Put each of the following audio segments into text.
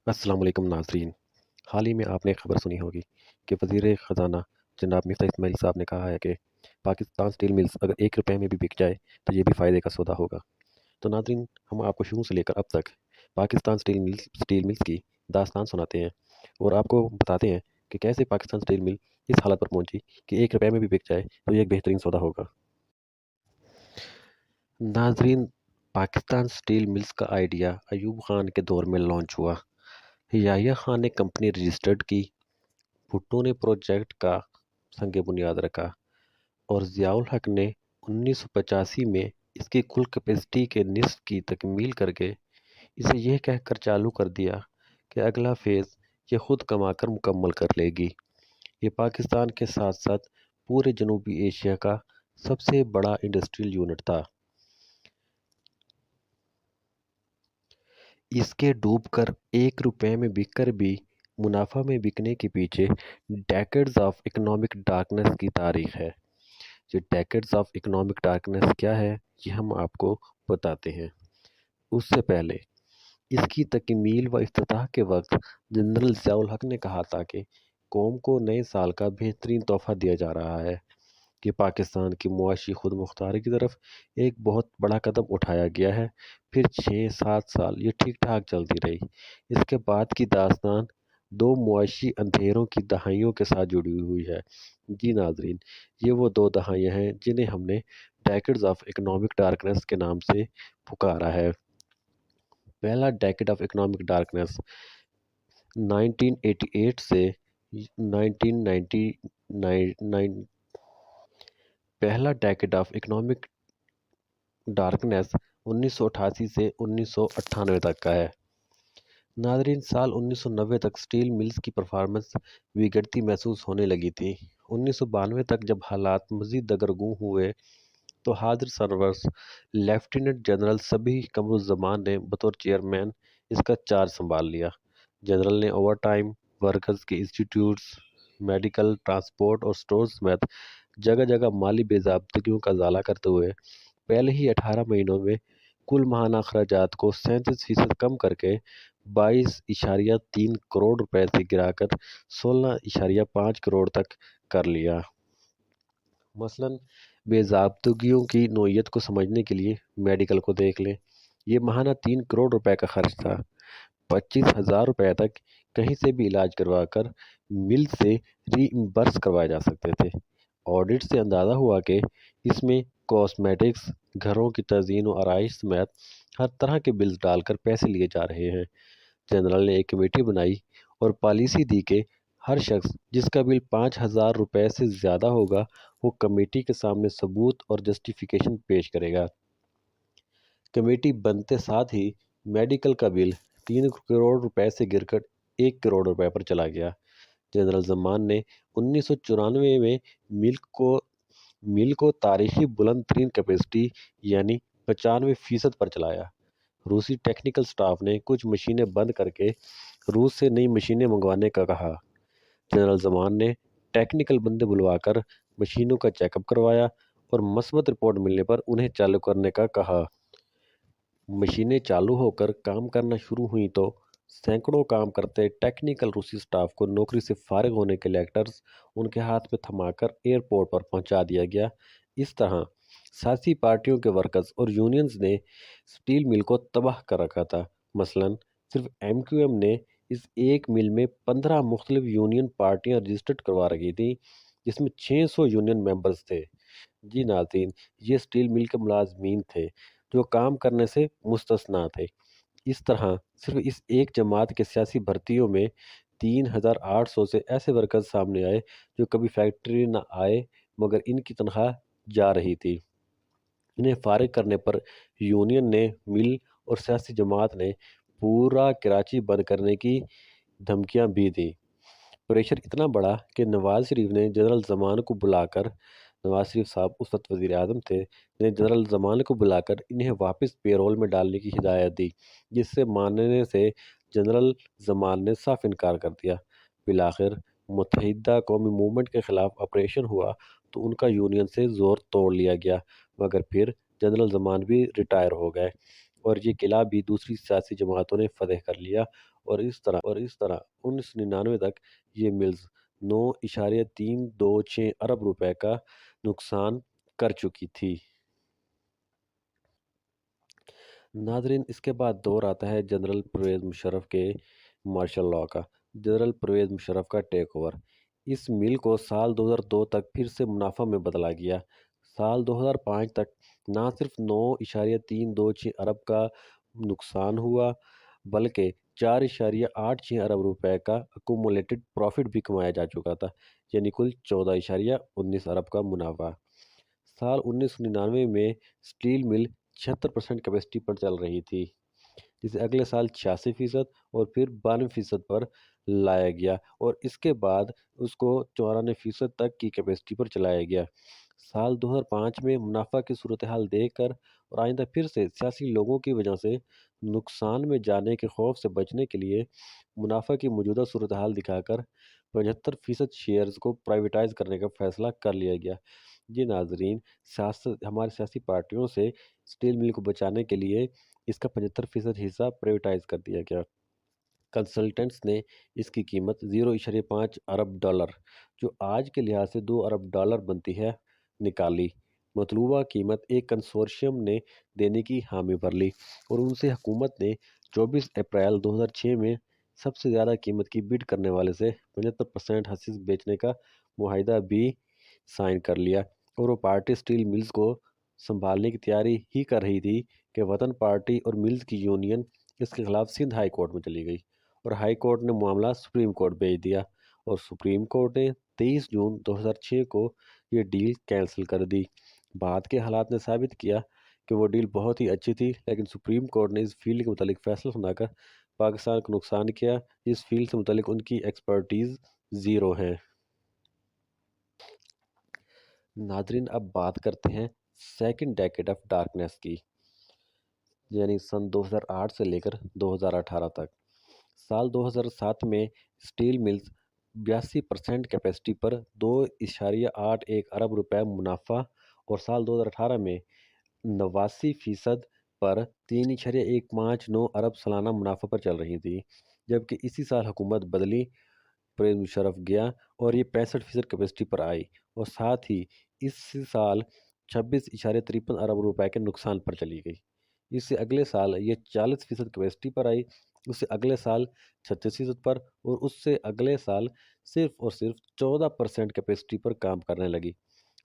السلام علیکم ناظرین۔ حال ہی میں آپ نے خبر سنی ہوگی کہ وزیر خزانہ جناب مفتا اسماعیل صاحب نے کہا ہے کہ پاکستان سٹیل ملز اگر 1 روپے میں بھی بک جائے تو یہ بھی فائدے کا سودا ہوگا۔ تو ناظرین، ہم آپ کو شروع سے لے کر اب تک پاکستان سٹیل ملز کی داستان سناتے ہیں اور آپ کو بتاتے ہیں کہ کیسے پاکستان سٹیل مل اس حالت پر پہنچی کہ 1 روپے میں بھی بک جائے تو یہ ایک بہترین سودا ہوگا۔ ناظرین، پاکستان سٹیل ملز کا آئیڈیا ایوب خان کے دور میں لانچ ہوا۔ یحییٰ خان نے کمپنی رجسٹرڈ کی، بھٹو نے پروجیکٹ کا سنگ بنیاد رکھا اور ضیاء الحق نے 1985 میں اس کی کل کیپیسٹی کے نصف کی تکمیل کر کے اسے یہ کہہ کر چالو کر دیا کہ اگلا فیز یہ خود کما کر مکمل کر لے گی۔ یہ پاکستان کے ساتھ ساتھ پورے جنوبی ایشیا کا سب سے بڑا انڈسٹریل یونٹ تھا۔ اس کے ڈوب کر 1 روپے میں بک کر بھی منافع میں بکنے کے پیچھے ڈیکیڈز آف اکنامک ڈارکنیس کی تاریخ ہے۔ یہ ڈیکیڈز آف اکنامک ڈارکنیس کیا ہے، یہ ہم آپ کو بتاتے ہیں۔ اس سے پہلے اس کی تکمیل و افتتاح کے وقت جنرل ضیاء الحق نے کہا تھا کہ قوم کو نئے سال کا بہترین تحفہ دیا جا رہا ہے کہ پاکستان کی معاشی خود مختاری کی طرف ایک بہت بڑا قدم اٹھایا گیا ہے۔ پھر 6-7 سال یہ ٹھیک ٹھاک چلتی رہی۔ اس کے بعد کی داستان دو معاشی اندھیروں کی دہائیوں کے ساتھ جڑی ہوئی ہے۔ جی ناظرین، یہ وہ دو دہائیاں ہیں جنہیں ہم نے ڈیکیڈز آف اکنامک ڈارکنیس کے نام سے پکارا ہے۔ پہلا ڈیکیڈ آف اکنامک ڈارکنیس 1988 سے 1999 پہلا ڈیکیڈ آف اکنامک ڈارکنیس 1988 سے 1998 تک کا ہے۔ ناظرین، سال 1990 تک سٹیل ملز کی پرفارمنس بگڑتی محسوس ہونے لگی تھی۔ 1992 تک جب حالات مزید دگرگوں ہوئے تو حاضر servers lieutenant general Sabih Qamaruzzaman نے بطور چیئرمین اس کا چارج سنبھال لیا۔ جنرل نے اوور ٹائم، ورکرز کے انسٹیٹیوٹس، میڈیکل، ٹرانسپورٹ اور سٹورز سمیت جگہ جگہ مالی بے ضابطگیوں کا ازالہ کرتے ہوئے پہلے ہی 18 مہینوں میں کل ماہانہ اخراجات کو 37% کم کر کے 22.3 کروڑ روپے سے گرا کر 16.5 کروڑ تک کر لیا۔ مثلاً بے ضابطگیوں کی نوعیت کو سمجھنے کے لیے میڈیکل کو دیکھ لیں۔ یہ ماہانہ 3 کروڑ روپے کا خرچ تھا۔ 25,000 روپے تک کہیں سے بھی علاج کروا کر مل سے ری ایمبرس کروائے جا سکتے تھے۔ آڈٹ سے اندازہ ہوا کہ اس میں کاسمیٹکس، گھروں کی تزئین و آرائش سمیت ہر طرح کے بلز ڈال کر پیسے لیے جا رہے ہیں۔ جنرل نے ایک کمیٹی بنائی اور پالیسی دی کہ ہر شخص جس کا بل 5,000 روپے سے زیادہ ہوگا وہ کمیٹی کے سامنے ثبوت اور جسٹیفیکیشن پیش کرے گا۔ کمیٹی بنتے ساتھ ہی میڈیکل کا بل 3 کروڑ روپے سے گر کر 1 کروڑ روپے پر چلا گیا۔ جنرل زمان نے 1994 میں مل کو تاریخی بلند ترین کیپیسٹی یعنی 95% پر چلایا۔ روسی ٹیکنیکل سٹاف نے کچھ مشینیں بند کر کے روس سے نئی مشینیں منگوانے کا کہا۔ جنرل زمان نے ٹیکنیکل بندے بلوا کر مشینوں کا چیک اپ کروایا اور مثبت رپورٹ ملنے پر انہیں چالو کرنے کا کہا۔ مشینیں چالو ہو کر کام کرنا شروع ہوئیں تو سینکڑوں کام کرتے ٹیکنیکل روسی سٹاف کو نوکری سے فارغ ہونے کے لیٹرز ان کے ہاتھ میں تھما کر ایئرپورٹ پر پہنچا دیا گیا۔ اس طرح سیاسی پارٹیوں کے ورکرز اور یونینز نے سٹیل مل کو تباہ کر رکھا تھا۔ مثلاً صرف ایم کیو ایم نے اس ایک مل میں 15 مختلف یونین پارٹیاں رجسٹرڈ کروا رکھی تھیں جس میں 600 یونین ممبرز تھے۔ جی ناظرین، یہ سٹیل مل کے ملازمین تھے جو کام کرنے سے مستثنیٰ تھے۔ اس طرح صرف اس ایک جماعت کے سیاسی بھرتیوں میں 3,800 سے ایسے ورکرز سامنے آئے جو کبھی فیکٹری نہ آئے مگر ان کی تنخواہ جا رہی تھی۔ انہیں فارغ کرنے پر یونین نے، مل اور سیاسی جماعت نے پورا کراچی بند کرنے کی دھمکیاں بھی دیں۔ پریشر اتنا بڑا کہ نواز شریف نے جنرل زمان کو بلا کر نواز شریف صاحب اس وقت وزیر اعظم تھے، نے جنرل زمان کو بلا کر انہیں واپس پے رول میں ڈالنے کی ہدایت دی، جس سے ماننے سے جنرل زمان نے صاف انکار کر دیا۔ بالآخر متحدہ قومی موومنٹ کے خلاف آپریشن ہوا تو ان کا یونین سے زور توڑ لیا گیا، مگر پھر جنرل زمان بھی ریٹائر ہو گئے۔ اور یہ قلعہ بھی دوسری سیاسی جماعتوں نے فتح کر لیا، اور اس طرح 1999 تک یہ ملز 9.326 ارب روپے کا نقصان کر چکی تھی۔ ناظرین، اس کے بعد دور آتا ہے جنرل پرویز مشرف کے مارشل لاء کا۔ جنرل پرویز مشرف کا ٹیک اوور۔ اس مل کو سال 2002 تک پھر سے منافع میں بدلا گیا۔ سال 2005 تک نہ صرف 9.326 ارب کا نقصان ہوا بلکہ 4.86 ارب روپے کا اکومولیٹڈ پروفٹ بھی کمایا جا چکا تھا، یعنی کل 14.19 ارب کا منافع۔ سال 1999 میں سٹیل مل 76% کیپیسٹی پر چل رہی تھی، جسے اگلے سال 86% اور پھر 92% پر لایا گیا، اور اس کے بعد اس کو 94% تک کی کیپیسٹی پر چلایا گیا۔ سال 2005 میں منافع کی صورتحال دیکھ کر اور آئندہ پھر سے سیاسی لوگوں کی وجہ سے نقصان میں جانے کے خوف سے بچنے کے لیے منافع کی موجودہ صورتحال دکھا کر 75% شیئرز کو پرائیویٹائز کرنے کا فیصلہ کر لیا گیا۔ جی ناظرین، ہماری سیاسی پارٹیوں سے سٹیل مل کو بچانے کے لیے اس کا 75% حصہ پرائیویٹائز کر دیا گیا۔ کنسلٹنٹس نے اس کی قیمت 0.5 ارب ڈالر، جو آج کے لحاظ سے 2 ارب ڈالر بنتی ہے، نکالی۔ مطلوبہ قیمت ایک کنسورشیم نے دینے کی حامی بھر لی، اور ان سے حکومت نے 24 اپریل 2006 میں سب سے زیادہ قیمت کی بڈ کرنے والے سے 75% حصص بیچنے کا معاہدہ بھی سائن کر لیا، اور وہ پارٹی سٹیل ملز کو سنبھالنے کی تیاری ہی کر رہی تھی کہ وطن پارٹی اور ملز کی یونین اس کے خلاف سندھ ہائی کورٹ میں چلی گئی، اور ہائی کورٹ نے معاملہ سپریم کورٹ بھیج دیا، اور سپریم کورٹ نے 23 جون 2006 کو یہ ڈیل کینسل کر دی۔ بعد کے حالات نے ثابت کیا کہ وہ ڈیل بہت ہی اچھی تھی، لیکن سپریم کورٹ نے اس فیلڈ کے متعلق فیصلہ سنا کر پاکستان کو نقصان کیا، جس فیلڈ سے متعلق ان کی ایکسپرٹیز زیرو ہے۔ ناظرین، اب بات کرتے ہیں سیکنڈ ڈیکیڈ آف ڈارکنیس کی، یعنی سن 2008 سے لے کر 2018 تک۔ سال 2007 میں سٹیل ملز 82% کیپیسٹی پر 2.81 ارب روپے منافع، اور سال 2018 میں 89% پر 3.159 ارب سالانہ منافع پر چل رہی تھی، جبکہ اسی سال حکومت بدلی، پرویز مشرف گیا اور یہ 65% کیپیسٹی پر آئی، اور ساتھ ہی اسی سال 26.53 ارب روپے کے نقصان پر چلی گئی۔ اس سے اگلے سال یہ 40% کیپیسٹی پر آئی، اس سے اگلے سال 36% پر، اور اس سے اگلے سال صرف اور صرف 14% کیپیسٹی پر کام کرنے لگی،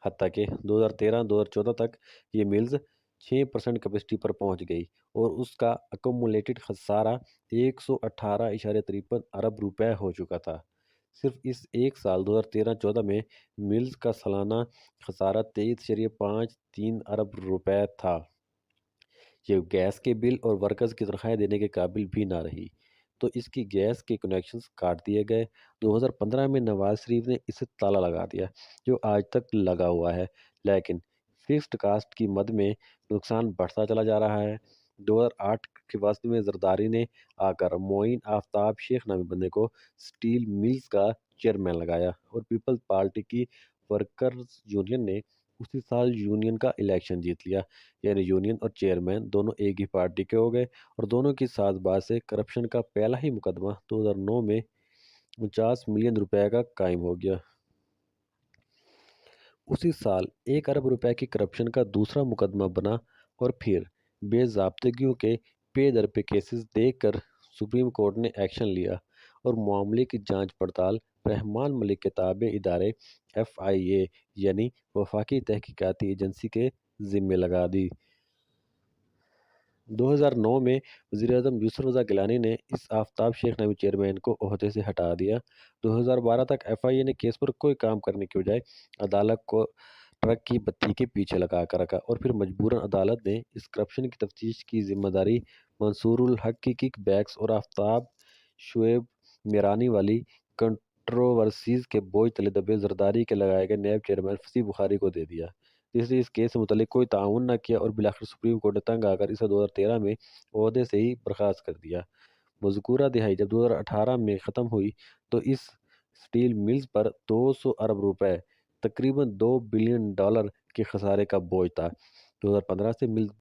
حتیٰ کہ 2013-2014 تک یہ ملز 6% کیپیسٹی پر پہنچ گئی، اور اس کا اکومولیٹڈ خسارہ 118.53 ارب روپے ہو چکا تھا۔ صرف اس ایک سال 2013-14 میں ملز کا سالانہ خسارہ 23.53 ارب روپے تھا۔ یہ گیس کے بل اور ورکرز کی تنخواہیں دینے کے قابل بھی نہ رہی، تو اس کی گیس کے کنیکشنز کاٹ دیے گئے۔ 2015 میں نواز شریف نے اسے تالا لگا دیا، جو آج تک لگا ہوا ہے، لیکن فکسڈ کاسٹ کی مد میں نقصان بڑھتا چلا جا رہا ہے۔ 2008 کے وسط میں زرداری نے آ کر معین آفتاب شیخ نامی بندے کو سٹیل ملز کا چیئرمین لگایا، اور پیپلز پارٹی کی ورکرز یونین نے اسی سال یونین کا الیکشن جیت لیا، یعنی یونین اور چیئرمین دونوں ایک ہی پارٹی کے ہو گئے، اور دونوں کی ساز باز سے کرپشن کا پہلا ہی مقدمہ 2009 میں 49 ملین روپے کا قائم ہو گیا۔ اسی سال 1 ارب روپے کی کرپشن کا دوسرا مقدمہ بنا، اور پھر بے ضابطگیوں کے پے در پہ کیسز دیکھ کر سپریم کورٹ نے ایکشن لیا، اور معاملے کی جانچ پڑتال رحمان ملک کے تابع ادارے FIA یعنی وفاقی تحقیقاتی ایجنسی کے ذمے لگا دی۔ 2009 میں وزیر اعظم یوسف رضا گیلانی نے اس آفتاب شیخ نامی چیئرمین کو عہدے سے ہٹا دیا۔ 2012 تک FIA نے کیس پر کوئی کام کرنے کے بجائے عدالت کو ٹرک کی بتی کے پیچھے لگا کر رکھا، اور پھر مجبوراً عدالت نے اس کرپشن کی تفتیش کی ذمہ داری منصور الحق کی کک بیکس اور آفتاب شعیب میرانی والی کنٹروورسیز کے بوجھ تلے دبے زرداری کے لگائے گئے نیب چیئرمین فصیح بخاری کو دے دیا، جس نے اس کیس سے متعلق کوئی تعاون نہ کیا، اور بالآخر سپریم کورٹ نے تنگ آ کر اسے 2013 میں عہدے سے ہی برخاست کر دیا۔ مذکورہ دہائی جب 2018 میں ختم ہوئی تو اس سٹیل ملز پر 200 ارب روپے، تقریباً $2 بلین کے خسارے کا بوجھ تھا۔ 2015 سے ملز